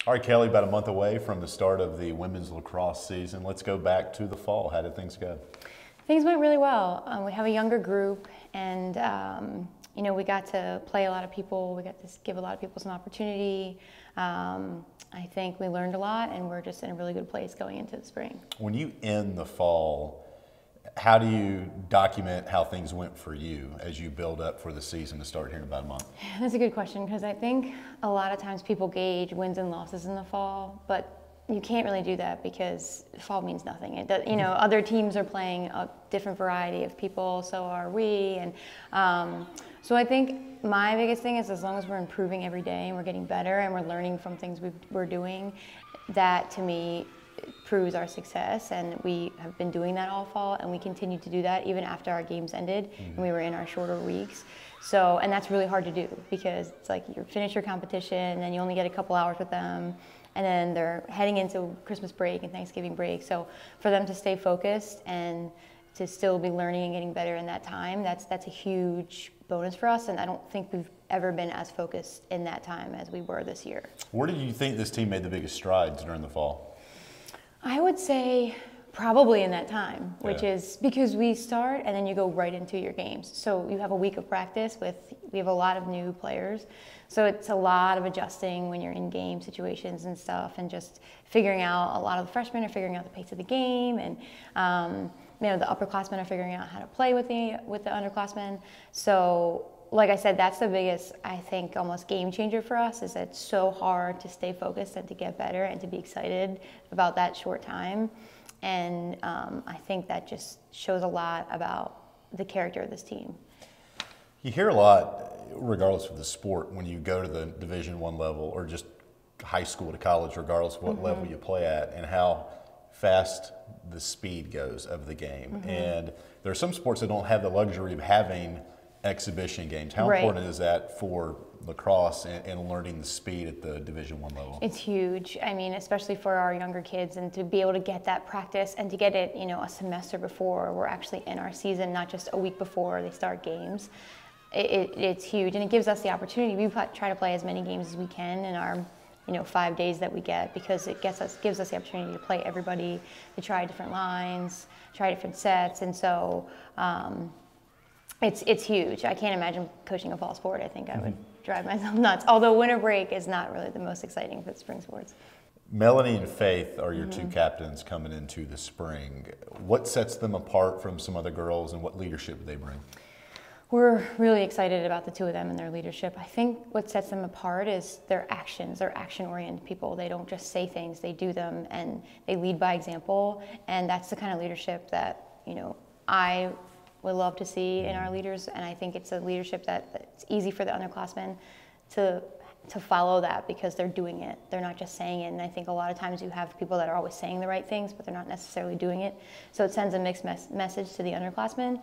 All right, Kelly, about a month away from the start of the women's lacrosse season. Let's go back to the fall. How did things go? Things went really well. We have a younger group, and we got to play a lot of people. We got to give a lot of people some opportunity. I think we learned a lot, and we're just in a really good place going into the spring. When you end the fall, how do you document how things went for you as you build up for the season to start here in about a month? That's a good question, because I think a lot of times people gauge wins and losses in the fall, but you can't really do that because fall means nothing. It does, other teams are playing a different variety of people, so are we. And so I think my biggest thing is, as long as we're improving every day and we're getting better and we're learning from things we're doing, that to me proves our success. And we have been doing that all fall, and we continue to do that even after our games ended and we were in our shorter weeks. So, and that's really hard to do, because it's like you finish your competition and then you only get a couple hours with them, and then they're heading into Christmas break and Thanksgiving break. So for them to stay focused and to still be learning and getting better in that time, that's a huge bonus for us. And I don't think we've ever been as focused in that time as we were this year. Where did you think this team made the biggest strides during the fall? I would say probably in that time, which is because we start and then you go right into your games. So you have a week of practice we have a lot of new players. So it's a lot of adjusting when you're in game situations and stuff, and just figuring out, a lot of the freshmen are figuring out the pace of the game, and the upperclassmen are figuring out how to play with the underclassmen. So like I said, that's the biggest, I think, almost game changer for us, is that it's so hard to stay focused and to get better and to be excited about that short time. And I think that just shows a lot about the character of this team. You hear a lot, regardless of the sport, when you go to the Division I level, or just high school to college, regardless of what level you play at, and how fast the speed goes of the game. And there are some sports that don't have the luxury of having exhibition games. How important is that for lacrosse and learning the speed at the Division I level? It's huge. I mean, especially for our younger kids, and to be able to get that practice and to get it, a semester before we're actually in our season, not just a week before they start games. It's huge, and it gives us the opportunity. We try to play as many games as we can in our 5 days that we get, because it gives us the opportunity to play everybody, to try different lines, try different sets, and so it's huge. I can't imagine coaching a fall sport. I think I would drive myself nuts. Although winter break is not really the most exciting for the spring sports. Melanie and Faith are your two captains coming into the spring. What sets them apart from some other girls, and what leadership do they bring? We're really excited about the two of them and their leadership. I think what sets them apart is their actions. They're action-oriented people. They don't just say things, they do them, and they lead by example. And that's the kind of leadership that, I would love to see in our leaders. And I think it's a leadership that's easy for the underclassmen to follow that, because they're doing it. They're not just saying it. And I think a lot of times you have people that are always saying the right things, but they're not necessarily doing it. So it sends a mixed message to the underclassmen.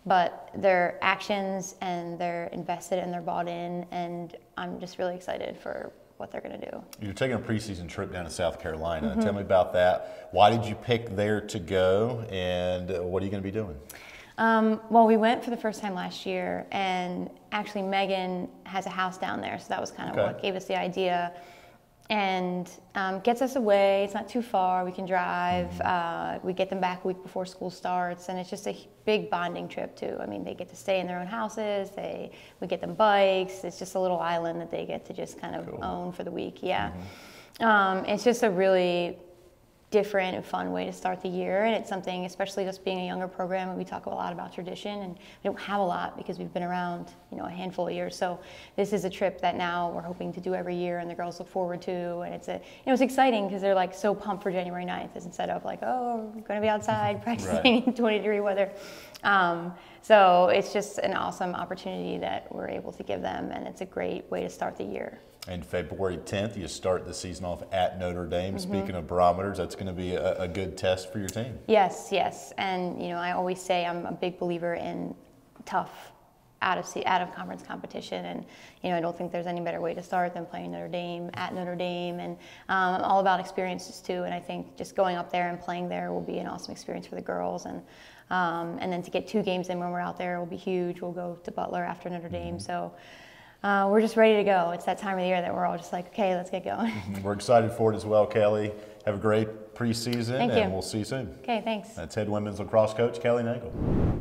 But their actions, and they're invested and they're bought in, and I'm just really excited for what they're going to do. You're taking a preseason trip down to South Carolina. Tell me about that. Why did you pick there to go, and what are you going to be doing? Well, we went for the first time last year, and actually Megan has a house down there, so that was kind of what gave us the idea. And gets us away. It's not too far. We can drive. We get them back a week before school starts, and it's just a big bonding trip too. I mean, they get to stay in their own houses. We get them bikes. It's just a little island that they get to just kind of own for the week. Yeah, it's just a really different and fun way to start the year, and it's something, especially just being a younger program, and we talk a lot about tradition, and we don't have a lot because we've been around a handful of years. So this is a trip that now we're hoping to do every year, and the girls look forward to, and it's exciting because they're like so pumped for January 9th, instead of like, oh, we're going to be outside practicing in 20-degree weather. So it's just an awesome opportunity that we're able to give them, and it's a great way to start the year. And February 10th, you start the season off at Notre Dame. Speaking of barometers, that's going to be a good test for your team. Yes. And, I always say I'm a big believer in tough out of conference competition. And, I don't think there's any better way to start than playing Notre Dame at Notre Dame. And I'm all about experiences too. And I think just going up there and playing there will be an awesome experience for the girls. And then to get 2 games in when we're out there will be huge. We'll go to Butler after Notre Dame. So we're just ready to go. It's that time of the year that we're all just like, okay, let's get going. We're excited for it as well, Kelly. Have a great preseason, Thank you. and we'll see you soon. Okay, thanks. That's head women's lacrosse coach Kelly Nangle.